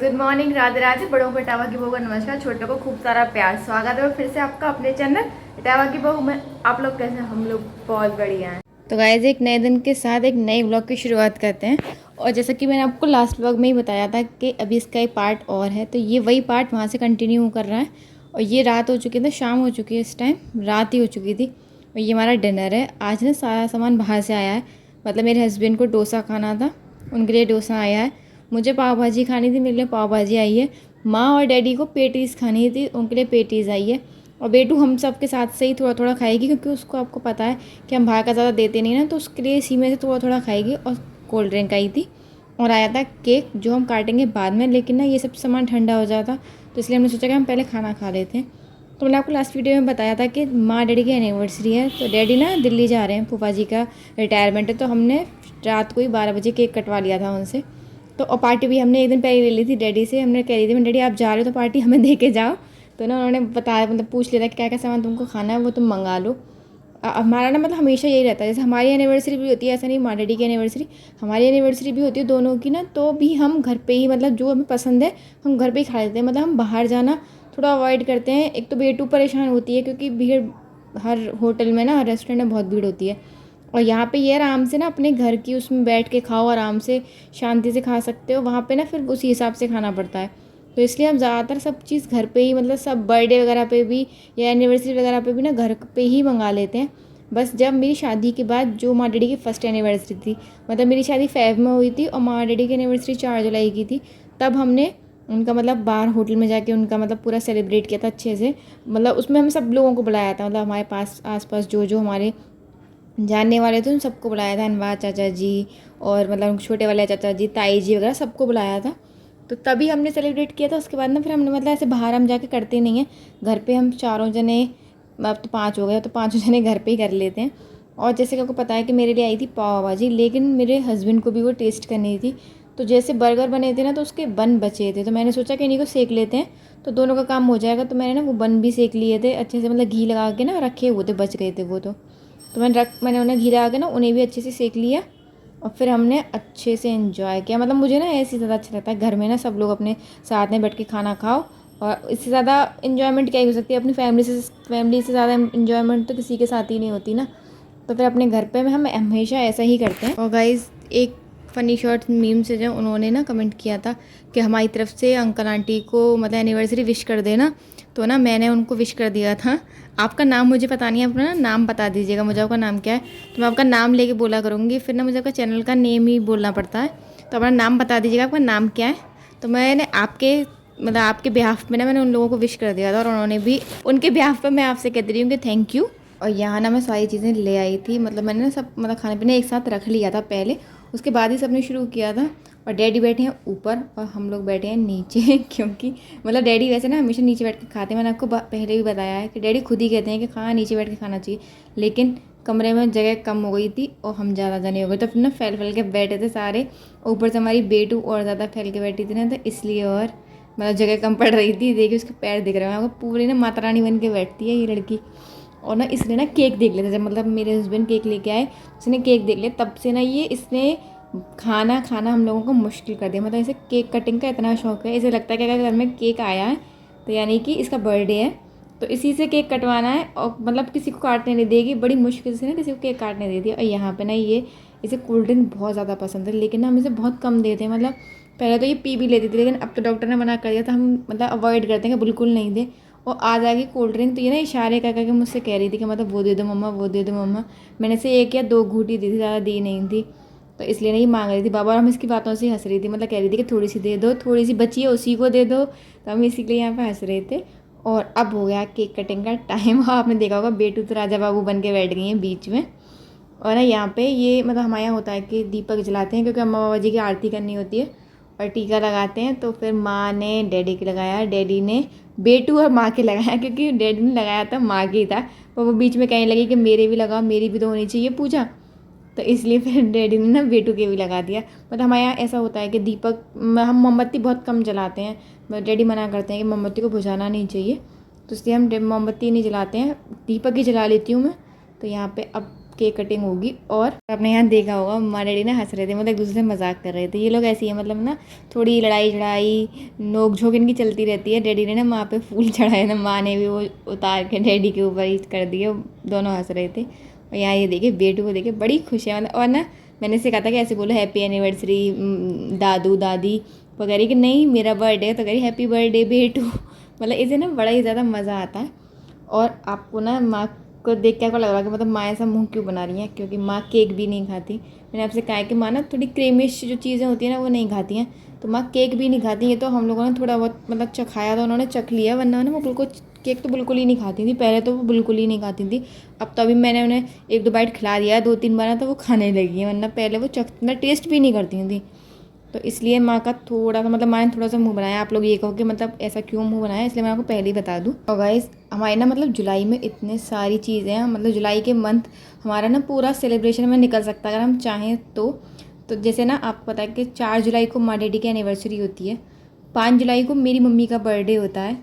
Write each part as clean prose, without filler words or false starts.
Good morning, Radhe Radhe. बड़ों को इटावा की बहू का नमस्कार, छोटों को खूब सारा प्यार। स्वागत है फिर से आपका अपने चैनल इटावा की बहू में। आप लोग कैसे हैं? हम लोग बहुत बढ़िया हैं। तो गाइस, एक नए दिन के साथ एक नए व्लॉग की शुरुआत करते हैं। और जैसा कि मैंने आपको लास्ट व्लॉग में ही बताया था कि अभी इसका एक पार्ट और है, तो ये वही पार्ट वहाँ से कंटिन्यू कर रहा है। और ये रात हो चुकी थी, शाम हो चुकी है, इस टाइम रात ही हो चुकी थी। और ये हमारा डिनर है। आज ना सारा सामान बाहर से आया है, मतलब मेरे हस्बैंड को डोसा खाना था, उनके लिए डोसा आया है। मुझे पाव भाजी खानी थी, मेरे लिए पाव भाजी आई है। माँ और डैडी को पेटीज़ खानी थी, उनके लिए पेटीज़ आई है। और बेटू हम सब के साथ से ही थोड़ा थोड़ा खाएगी, क्योंकि उसको आपको पता है कि हम बाहर का ज़्यादा देते नहीं ना, तो उसके लिए इसी में से थोड़ा थोड़ा खाएगी। और कोल्ड ड्रिंक आई थी और आया था केक, जो हम काटेंगे बाद में, लेकिन ना ये सब सामान ठंडा हो जाता, तो इसलिए हमने सोचा कि हम पहले खाना खा लेते हैं। तो मैंने आपको लास्ट वीडियो में बताया था कि माँ डैडी की एनिवर्सरी है, तो डैडी ना दिल्ली जा रहे हैं, फूफा जी का रिटायरमेंट है, तो हमने रात को ही 12 बजे केक कटवा लिया था उनसे। तो और पार्टी भी हमने एक दिन पहले ले ली थी डैडी से। हमने कह रही थी, मैं डैडी आप जा रहे हो तो पार्टी हमें दे के जाओ। तो ना उन्होंने बताया, मतलब पूछ लिया था कि क्या क्या सामान तुमको खाना है वो तुम मंगा लो। हमारा ना मतलब हमेशा यही रहता है, जैसे हमारी एनिवर्सरी भी होती है, ऐसा नहीं माँ डैडी की एनिवर्सरी, हमारी एनिवर्सरी भी होती है दोनों की ना, तो भी हम घर पे ही, मतलब जो हमें पसंद है हम घर पे ही खा लेते हैं। मतलब हम बाहर जाना थोड़ा अवॉइड करते हैं। एक तो बेटू परेशान होती है, क्योंकि भीड़ हर होटल में ना, हर रेस्टोरेंट में बहुत भीड़ होती है। और यहाँ पे ये आराम से ना अपने घर की उसमें बैठ के खाओ, आराम से शांति से खा सकते हो। वहाँ पे ना फिर उसी हिसाब से खाना पड़ता है, तो इसलिए हम ज़्यादातर सब चीज़ घर पे ही, मतलब सब बर्थडे वगैरह पे भी या एनिवर्सरी वगैरह पे भी ना घर पे ही मंगा लेते हैं। बस जब मेरी शादी के बाद, जो माँ डैडी की फ़र्स्ट एनिवर्सरी थी, मतलब मेरी शादी फ़ेब में हुई थी और माँ डैडी की एनिवर्सरी 4 जुलाई की थी, तब हमने उनका मतलब बाहर होटल में जाके उनका मतलब पूरा सेलिब्रेट किया था अच्छे से। मतलब उसमें हम सब लोगों को बुलाया था, मतलब हमारे पास आस पास जो जो हमारे जानने वाले थे उन सबको बुलाया था, अनवार चाचा जी और मतलब छोटे वाले चाचा जी, ताई जी वगैरह सबको बुलाया था। तो तभी हमने सेलिब्रेट किया था। उसके बाद ना फिर हमने मतलब ऐसे बाहर हम जाके करते नहीं हैं, घर पे हम चारों जने, अब तो 5 हो गए, तो पाँचों जने घर पे ही कर लेते हैं। और जैसे कि आपको पता है कि मेरे लिए आई थी पाव भाजी, लेकिन मेरे हस्बैंड को भी वो टेस्ट करनी थी। तो जैसे बर्गर बने थे ना, तो उसके बन बचे थे, तो मैंने सोचा कि इन्हीं को सेक लेते हैं, तो दोनों का काम हो जाएगा। तो मैंने ना वो बन भी सेक लिए थे अच्छे से, मतलब घी लगा के ना रखे हुए थे, बच गए थे वो। तो मैंने उन्हें घी लगा के ना उन्हें भी अच्छे से सेक लिया। और फिर हमने अच्छे से एंजॉय किया। मतलब मुझे ना ऐसे ज़्यादा अच्छा लगता है, घर में ना सब लोग अपने साथ में बैठ के खाना खाओ, और इससे ज़्यादा इन्जॉयमेंट क्या ही हो सकती है। अपनी फैमिली से ज़्यादा इन्जॉयमेंट तो किसी के साथ ही नहीं होती ना। तो फिर अपने घर पे में हम हमेशा ऐसा ही करते हैं। और गाइज़, एक फ़नी शॉर्ट मीम से जो उन्होंने ना कमेंट किया था कि हमारी तरफ से अंकल आंटी को मतलब एनिवर्सरी विश कर देना, तो ना मैंने उनको विश कर दिया था। आपका नाम मुझे पता नहीं है, अपना ना नाम बता दीजिएगा मुझे, आपका नाम क्या है, तो मैं आपका नाम लेके बोला करूँगी। फिर ना मुझे आपका चैनल का नेम ही बोलना पड़ता है, तो अपना नाम बता दीजिएगा, आपका नाम क्या है। तो मैंने आपके मतलब आपके बिहाफ में ना मैंने उन लोगों को विश कर दिया था, और उन्होंने भी, उनके बिहाफ पर मैं आपसे कह दे रही हूँ कि थैंक यू। और यहाँ ना मैं सारी चीज़ें ले आई थी, मतलब मैंने ना सब मतलब खाने पीने एक साथ रख लिया था पहले, उसके बाद ही सबने शुरू किया था। और डैडी बैठे हैं ऊपर और हम लोग बैठे हैं नीचे क्योंकि मतलब डैडी वैसे ना हमेशा नीचे बैठ के खाते हैं। मैंने आपको पहले भी बताया है कि डैडी खुद ही कहते हैं कि खाना नीचे बैठ के खाना चाहिए, लेकिन कमरे में जगह कम हो गई थी और हम ज़्यादा जने हो गए, तो फिर ना फैल फैल के बैठे थे सारे। ऊपर से हमारी बेटू और ज़्यादा फैल के बैठी थी ना, तो इसलिए और मतलब जगह कम पड़ रही थी। देखिए उसके पैर दिख रहे हैं आपको, पूरी ना माता रानी बन के बैठती है ये लड़की। और ना इसने ना केक देख लिया था, जब मतलब मेरे हस्बैंड केक लेके आए, उसने केक देख लिया, तब से ना ये इसने खाना खाना हम लोगों को मुश्किल कर दिया। मतलब इसे केक कटिंग का इतना शौक है, इसे लगता है कि अगर घर में केक आया है तो यानी कि इसका बर्थडे है, तो इसी से केक कटवाना है, और मतलब किसी को काटने नहीं देगी, बड़ी मुश्किल से ना किसी को केक काटने दे दिया। और यहाँ पे ना ये, इसे कोल्ड ड्रिंक बहुत ज़्यादा पसंद है, लेकिन ना हम इसे बहुत कम देते हैं। मतलब पहले तो ये पी भी लेती थी, लेकिन अब तो डॉक्टर ने मना कर दिया था, हम मतलब अवॉइड करते हैं कि बिल्कुल नहीं दे। और आ जाएगी कोल्ड ड्रिंक, तो ये ना इशारे कर करके मुझसे कह रही थी कि मतलब वो दे दो मम्मा, वो दे दो मम्मा। मैंने इसे 1 या 2 घूंटी दी थी, ज़्यादा दी नहीं थी, तो इसलिए नहीं मांग रही थी बाबा। और हम इसकी बातों से हंस रही थी, मतलब कह रही थी कि थोड़ी सी दे दो, थोड़ी सी बची है उसी को दे दो, तो हम इसी के लिए यहाँ पे हंस रहे थे। और अब हो गया केक कटिंग का टाइम। हाँ, आपने देखा होगा बेटू तो राजा बाबू बन के बैठ गई हैं बीच में। और ना यहाँ पे ये मतलब हमारे यहाँ होता है कि दीपक जलाते हैं, क्योंकि अम्मा बाबा जी की आरती करनी होती है, और टीका लगाते हैं। तो फिर माँ ने डैडी के लगाया, डैडी ने बेटू और माँ के लगाया, क्योंकि डैडी ने लगाया था माँ के ही था, पर वो बीच में कहने लगी कि मेरे भी लगाओ, मेरी भी तो होनी चाहिए पूजा, तो इसलिए फिर डैडी ने ना बेटू के भी लगा दिया। मतलब हमारे यहाँ ऐसा होता है कि दीपक, हम मोमबत्ती बहुत कम जलाते हैं, डैडी मना करते हैं कि मोमबत्ती को बुझाना नहीं चाहिए, तो इसलिए हम मोमबत्ती नहीं जलाते हैं, दीपक ही जला लेती हूँ मैं। तो यहाँ पे अब केक कटिंग होगी। और आपने यहाँ देखा होगा माँ डैडी ना हंस रहे थे, मतलब एक दूसरे से मजाक कर रहे थे। ये लोग ऐसे ही है, मतलब ना थोड़ी लड़ाई झड़ाई नोक झोंक इनकी चलती रहती है। डैडी ने ना माँ पे फूल चढ़ाए ना, माँ ने भी वो उतार के डैडी के ऊपर ही कर दिए। दोनों हंस रहे थे। और यहाँ ये देखिए बेटू को देखिए बड़ी खुश है मतलब। और ना मैंने इसे कहा था कि ऐसे बोलो हैप्पी एनिवर्सरी दादू दादी, वो कह रही कि नहीं मेरा बर्थडे है, तो कह रही हैप्पी बर्थडे बेटू। मतलब इसे ना बड़ा ही ज़्यादा मज़ा आता है। और आपको ना माँ को देख के आपको लग रहा है कि मतलब माँ ऐसा मुंह क्यों बना रही हैं, क्योंकि माँ केक भी नहीं खाती। मैंने आपसे कहा है कि माँ ना थोड़ी क्रीमिश जो चीज़ें होती हैं ना वो नहीं खाती हैं, तो माँ केक भी नहीं खाती है। तो हम लोगों ने थोड़ा बहुत मतलब चखाया था, उन्होंने चख लिया, वरना ना वो बिल्कुल केक तो बिल्कुल ही नहीं खाती थी। पहले तो वो बिल्कुल ही नहीं खाती थी, अब तो अभी मैंने उन्हें 1-2 बाइट खिला दिया है, 2-3 बार तो वो खाने लगी है, वरना पहले वो मतलब टेस्ट भी नहीं करती थी। तो इसलिए माँ का थोड़ा सा मतलब माँ ने थोड़ा सा मुंह बनाया। आप लोग ये कहो कि मतलब ऐसा क्यों मुंह बनाया, इसलिए मैं आपको पहले ही बता दूँ। और गाइस हमारे ना मतलब जुलाई में इतने सारी चीज़ें हैं, मतलब जुलाई के मंथ हमारा ना पूरा सेलिब्रेशन में निकल सकता है अगर हम चाहें तो जैसे ना आपको पता है कि 4 जुलाई को माँ डैडी की एनिवर्सरी होती है, 5 जुलाई को मेरी मम्मी का बर्थडे होता है,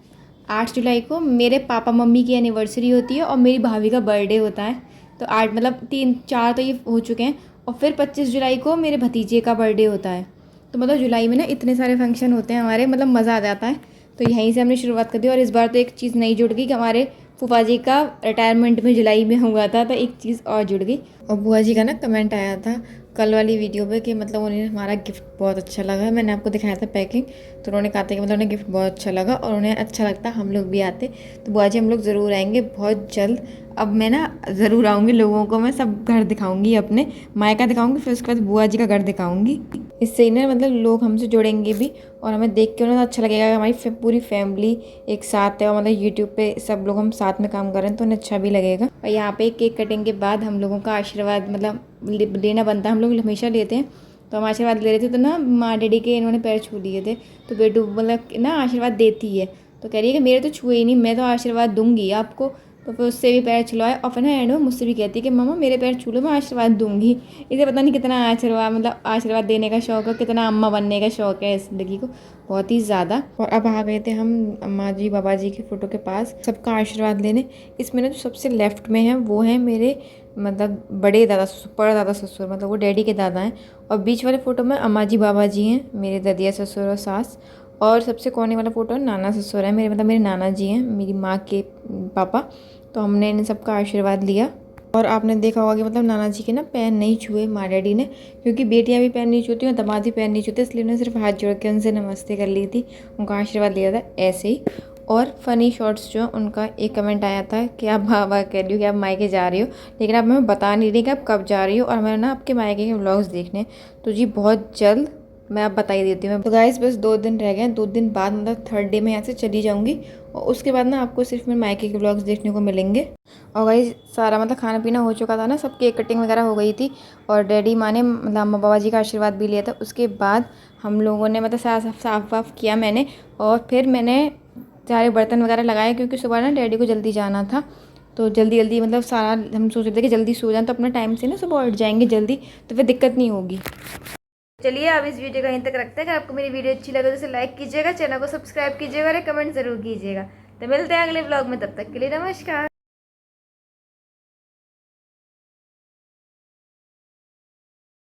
8 जुलाई को मेरे पापा मम्मी की एनिवर्सरी होती है और मेरी भाभी का बर्थडे होता है। तो 8 मतलब 3-4 तो ये हो चुके हैं। और फिर 25 जुलाई को मेरे भतीजे का बर्थडे होता है। तो मतलब जुलाई में ना इतने सारे फंक्शन होते हैं हमारे, मतलब मज़ा आ जाता है। तो यहीं से हमने शुरुआत कर दी। और इस बार तो एक चीज़ नई जुड़ गई कि हमारे फूफा जी का रिटायरमेंट में जुलाई में हुआ था, तो एक चीज़ और जुड़ गई। और बुआ जी का ना कमेंट आया था कल वाली वीडियो पे कि मतलब उन्हें हमारा गिफ्ट बहुत अच्छा लगा। मैंने आपको दिखाया था पैकिंग, तो उन्होंने कहा था कि मतलब उन्हें गिफ्ट बहुत अच्छा लगा और उन्हें अच्छा लगता हम लोग भी आते। तो बुआ जी हम लोग ज़रूर आएंगे बहुत जल्द। अब मैं ना ज़रूर आऊँगी, लोगों को मैं सब घर दिखाऊंगी, अपने मायका दिखाऊंगी, फिर उसके बाद बुआ जी का घर दिखाऊंगी। इससे ही ना मतलब लोग हमसे जुड़ेंगे भी और हमें देख के उन्हें अच्छा लगेगा कि हमारी पूरी फैमिली एक साथ है और मतलब यूट्यूब पे सब लोग हम साथ में काम कर रहे हैं, तो उन्हें अच्छा भी लगेगा। और यहाँ पे केक कटिंग के बाद हम लोगों का आशीर्वाद मतलब लेना बनता है, हम लोग हमेशा लेते हैं। तो हम आशीर्वाद ले रहे थे, तो ना माँ डैडी के इन्होंने पैर छू लिए थे। तो बेटू मतलब ना आशीर्वाद देती है, तो कह रही है कि मेरे तो छुए ही नहीं, मैं तो आशीर्वाद दूंगी आपको। तो फिर उससे भी पैर छुलवाए और फिर ना एंड में मुझसे भी कहती है कि मम्मा मेरे पैर छू लो, मैं आशीर्वाद दूंगी। इसे पता नहीं कितना आशीर्वाद मतलब आशीर्वाद देने का शौक है, कितना अम्मा बनने का शौक है इस लड़की को, बहुत ही ज़्यादा। और अब आ गए थे हम अम्मा जी बाबा जी की फ़ोटो के पास सबका आशीर्वाद लेने। इसमें ना जो सबसे लेफ्ट में है वो है मेरे मतलब बड़े दादा ससुर, बड़ा दादा ससुर, मतलब वो डैडी के दादा हैं। और बीच वाले फ़ोटो में अम्मा जी बाबा जी हैं, मेरे ददिया ससुर और सास। और सबसे कोने वाला फ़ोटो नाना ससुर है मेरे, मतलब मेरे नाना जी हैं, मेरी माँ के पापा। तो हमने इन सबका आशीर्वाद लिया। और आपने देखा होगा कि मतलब नाना जी के ना पैर नहीं छुए माँ डैडी ने, क्योंकि बेटियां भी पैर नहीं छूती और दामाद भी पैर नहीं छूते, इसलिए उन्होंने सिर्फ हाथ जोड़ के उनसे नमस्ते कर ली थी, उनका आशीर्वाद लिया था ऐसे ही। और फ़नी शॉर्ट्स जो उनका एक कमेंट आया था कि आप बाबा कह रही हो कि आप मायके जा रही हो, लेकिन आप हमें बता नहीं रही कि आप कब जा रही हो, और हमें ना आपके मायके के व्लॉग्स देखने। तो जी बहुत जल्द मैं आप बता ही देती हूँ। तो गाइस बस 2 दिन रह गए हैं, 2 दिन बाद मतलब 3rd डे में यहाँ से चली जाऊँगी और उसके बाद ना आपको सिर्फ मेरे मायके के व्लॉग्स देखने को मिलेंगे। और गाइस सारा मतलब खाना पीना हो चुका था ना, सब केक कटिंग वगैरह हो गई थी और डैडी माँ ने मतलब अम्मा बाबा जी का आशीर्वाद भी लिया था। उसके बाद हम लोगों ने मतलब साफ वाफ किया मैंने, और फिर मैंने सारे बर्तन वगैरह लगाए, क्योंकि सुबह ना डैडी को जल्दी जाना था। तो जल्दी जल्दी मतलब सारा हम सोच रहे थे कि जल्दी सो जाएं, तो अपना टाइम से ना सुबह उठ जाएंगे जल्दी, तो फिर दिक्कत नहीं होगी। चलिए अब इस वीडियो को यहीं तक रखते हैं। अगर आपको मेरी वीडियो अच्छी लगे तो इसे लाइक कीजिएगा, चैनल को सब्सक्राइब कीजिएगा और कमेंट जरूर कीजिएगा। तो मिलते हैं अगले ब्लॉग में, तब तक के लिए नमस्कार।